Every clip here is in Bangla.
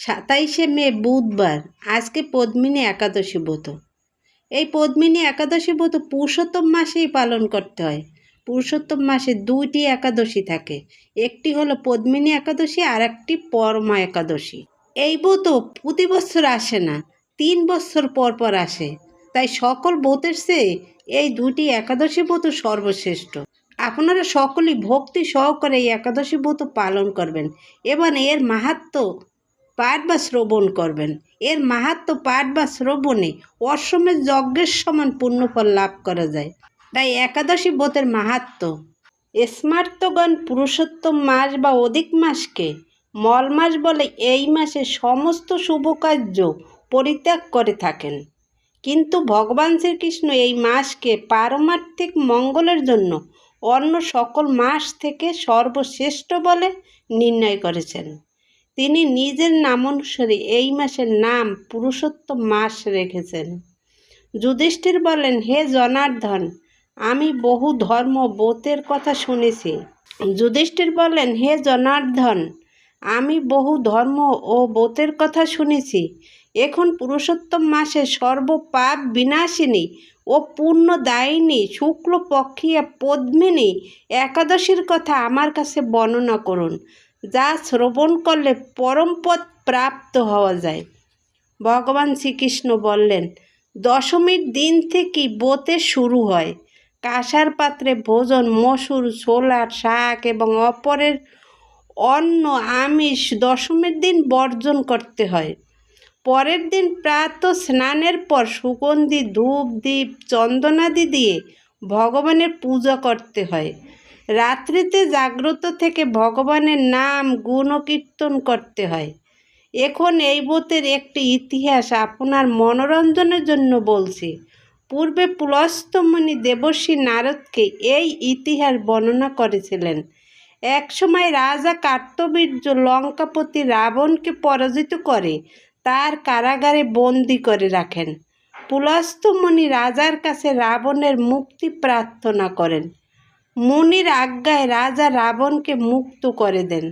27শে মে বুধবার। আজকে পদ্মিনী একাদশী ব্রত। এই পদ্মিনী একাদশী ব্রত পুরুষোত্তম মাসেই পালন করতে হয়। পুরুষোত্তম মাসে 2টি একাদশী থাকে, একটি হলো পদ্মিনী একাদশী আর একটি পরমা একাদশী। এই ব্রত প্রতি বছর আসে না, 3 বছর পর পর আসে। তাই সকল ব্রতের চেয়ে এই 2টি একাদশী ব্রত সর্বশ্রেষ্ঠ। আপনারা সকলেই ভক্তি সহকারে এই একাদশী ব্রত পালন করবেন এবং এর মাহাত্ম্য পাঠ বা শ্রবণ করবেন। এর মাহাত্ম্য পাঠ বা শ্রবণে অশ্বমেধ যজ্ঞের সমান পুণ্যফল লাভ করা যায়। তাই একাদশী ব্রতের মাহাত্ম্য। স্মার্তগণ পুরুষোত্তম মাস বা অধিক মাসকে মল মাস বলে এই মাসে সমস্ত শুভকার্য পরিত্যাগ করে থাকেন, কিন্তু ভগবান শ্রীকৃষ্ণ এই মাসকে পারমার্থিক মঙ্গলের জন্য অন্য সকল মাস থেকে সর্বশ্রেষ্ঠ বলে নির্ণয় করেছেন। তিনি নিজের নামানুসারে এই মাসের নাম পুরুষোত্তম মাস রেখেছেন। যুধিষ্ঠির বলেন, হে জনার্দন, আমি বহু ধর্ম ব্রতের কথা শুনেছি। যুধিষ্ঠির বলেন, হে জনার্দন, আমি বহু ধর্ম ও ব্রতের কথা শুনেছি। এখন পুরুষোত্তম মাসে সর্বপাপ বিনাশিনী ও পুণ্যদায়িনী শুক্লপক্ষীয় পদ্মিনী একাদশীর কথা আমার কাছে বর্ণনা করুন, যা শ্রবণ করলে পরমপদ প্রাপ্ত হওয়া যায়। ভগবান শ্রীকৃষ্ণ বললেন, দশমীর দিন থেকেই ব্রতের শুরু হয়। কাঁসার পাত্রে ভোজন, মসুর, ছোলা, শাক এবং অপরের অন্ন আমিষ দশমীর দিন বর্জন করতে হয়। পরের দিন প্রাতঃ স্নানের পর সুগন্ধি ধূপ দীপ চন্দনাদি দিয়ে ভগবানের পূজা করতে হয়। রাত্রিতে জাগ্রত থেকে ভগবানের নাম গুণকীর্তন করতে হয়। এখন এই ব্রতের একটি ইতিহাস আপনার মনোরঞ্জনের জন্য বলছি। পূর্বে পুলস্ত্য মুনি দেবর্ষি নারদকে এই ইতিহাস বর্ণনা করেছিলেন। একসময় রাজা কার্তবীর্য লঙ্কাপতি রাবণকে পরাজিত করে তার কারাগারে বন্দি করে রাখেন। পুলস্ত্য মুনি রাজার কাছে রাবণের মুক্তি প্রার্থনা করেন। মুনির আজ্ঞায় রাজা রাবণকে মুক্ত করে দেন।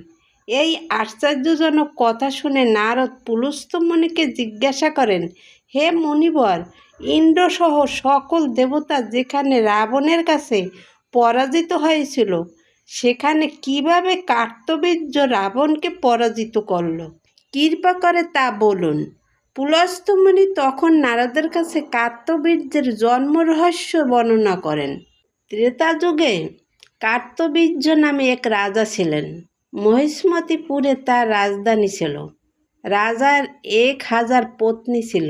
এই আশ্চর্যজনক কথা শুনে নারদ পুলস্ত্য মুনিকে জিজ্ঞাসা করেন, হে মুনিবর, ইন্দ্রসহ সকল দেবতা যেখানে রাবণের কাছে পরাজিত হয়েছিল, সেখানে কিভাবে কার্তবীর্য রাবণকে পরাজিত করল? কৃপা করে তা বলুন। পুলস্ত্য মুনি তখন নারদের কাছে কার্তবীর্যের জন্ম রহস্য বর্ণনা করেন। ত্রেতা যুগে কার্তবীর্য নামে এক রাজা ছিলেন। মহিষ্মতিপুরে তার রাজধানী ছিল। রাজার 1000 পত্নী ছিল,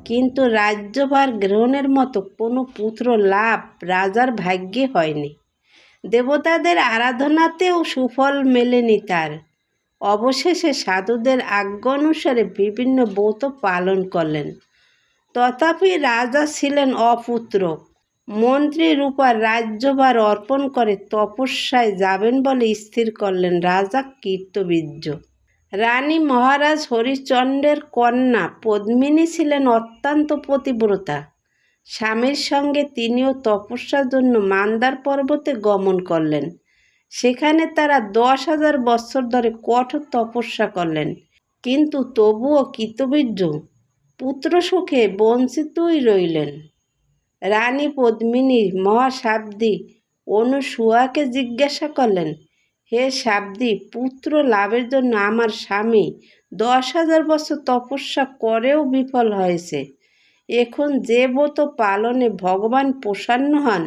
কিন্তু রাজ্যভার গ্রহণের মতো কোনো পুত্র লাভ রাজার ভাগ্যে হয়নি। দেবতাদের আরাধনাতেও সুফল মেলেনি তার। অবশেষে সাধুদের আজ্ঞা অনুসারে বিভিন্ন ব্রত পালন করলেন, তথাপি রাজা ছিলেন অপুত্রক। মন্ত্রী রূপা রাজ্যভার অর্পণ করে তপস্যায় যাবেন বলে স্থির করলেন রাজা কীর্তবীর্য। রানী মহারাজ হরিশ্চন্দ্রের কন্যা পদ্মিনী ছিলেন অত্যন্ত পতিব্রতা। স্বামীর সঙ্গে তিনিও তপস্যার জন্য মান্দার পর্বতে গমন করলেন। সেখানে তারা 10,000 বৎসর ধরে কঠোর তপস্যা করলেন, কিন্তু তবুও কীর্তবীর্য পুত্র সুখে বঞ্চিতই রইলেন। রানী পদ্মিনী মহাসাধ্বী অনুসূয়াকে জিজ্ঞাসা করলেন, হে সাধ্বী, পুত্র লাভের জন্য আমার স্বামী 10,000 বছর তপস্যা করেও বিফল হয়েছে। এখন যে ব্রত পালনে ভগবান প্রসন্ন হন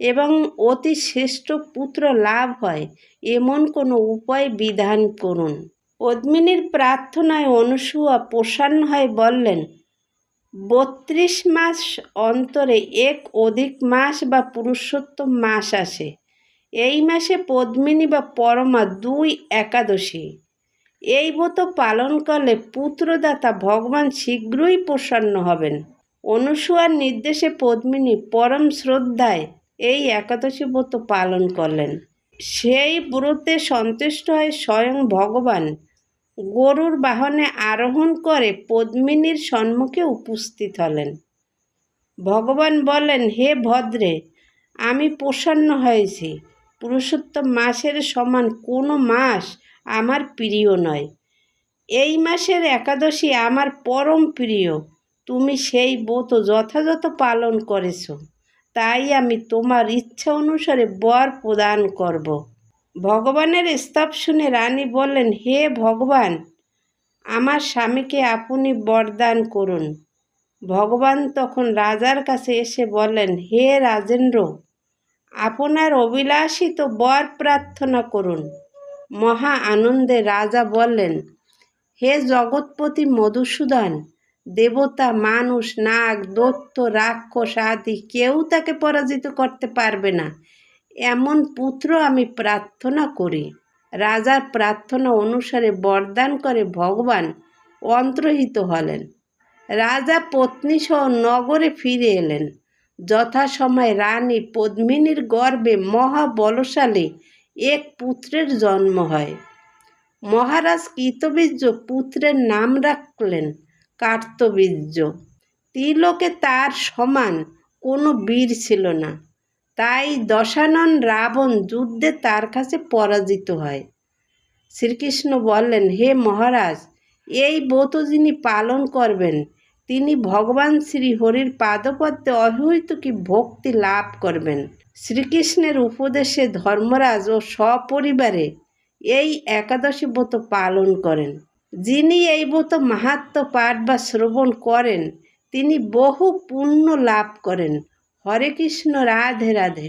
এবং অতি শ্রেষ্ঠ পুত্র লাভ হয়, এমন কোনো উপায় বিধান করুন। পদ্মিনীর প্রার্থনায় অনুসূয়া প্রসন্ন হয়ে বললেন, 32 মাস অন্তরে এক অধিক মাস বা পুরুষোত্তম মাস আসে। এই মাসে পদ্মিনী বা পরমা 2 একাদশী। এই ব্রত পালন করলে পুত্রদাতা ভগবান শীঘ্রই প্রসন্ন হবেন। অনুসূয়ার নির্দেশে পদ্মিনী পরম শ্রদ্ধায় এই একাদশী ব্রত পালন করলেন। সেই ব্রতে সন্তুষ্ট হয়ে স্বয়ং ভগবান গরুর বাহনে আরোহণ করে পদ্মিনীর সম্মুখে উপস্থিত হলেন। ভগবান বললেন, হে ভদ্রে, আমি প্রসন্ন হয়েছি। পুরুষোত্তম মাসের সমান কোনো মাস আমার প্রিয় নয়। এই মাসের একাদশী আমার পরম প্রিয়। তুমি সেই ব্রত যথাযথ পালন করেছো, তাই আমি তোমার ইচ্ছা অনুসারে বর প্রদান করব। ভগবানের স্তব শুনে রানী বললেন, হে ভগবান, আমার স্বামীকে আপনি বরদান করুন। ভগবান তখন রাজার কাছে এসে বললেন, হে রাজেন্দ্র, আপনার অভিলাষিত বর প্রার্থনা করুন। মহা আনন্দে রাজা বললেন, হে জগৎপতি মধুসূদন, দেবতা, মানুষ, নাগ, দৈত্য, রাক্ষস আদি কেউ তাকে পরাজিত করতে পারবে না, এমন পুত্র আমি প্রার্থনা করি। রাজার প্রার্থনা অনুসারে বরদান করে ভগবান অন্তর্হিত হলেন। রাজা পত্নীসহ নগরে ফিরে এলেন। যথাসময়ে রানী পদ্মিনীর গর্ভে মহাবলশালী এক পুত্রের জন্ম হয়। মহারাজ কৃতবীর্য পুত্রের নাম রাখলেন কার্তবীর্য। ত্রিলোকে তার সমান কোনো বীর ছিল না, তাই দশানন রাবণ যুদ্ধে তার কাছে পরাজিত হয়। শ্রীকৃষ্ণ বললেন, হে মহারাজ, এই ব্রত যিনি পালন করবেন তিনি ভগবান শ্রীহরির পাদপদ্মে অহৈতুকী ভক্তি লাভ করবেন। শ্রীকৃষ্ণের উপদেশে ধর্মরাজ ও সপরিবারে এই একাদশী ব্রত পালন করেন। যিনি এই ব্রত মাহাত্ম্য পাঠ বা শ্রবণ করেন তিনি বহু পুণ্য লাভ করেন। হরে কৃষ্ণ, রাধে রাধে।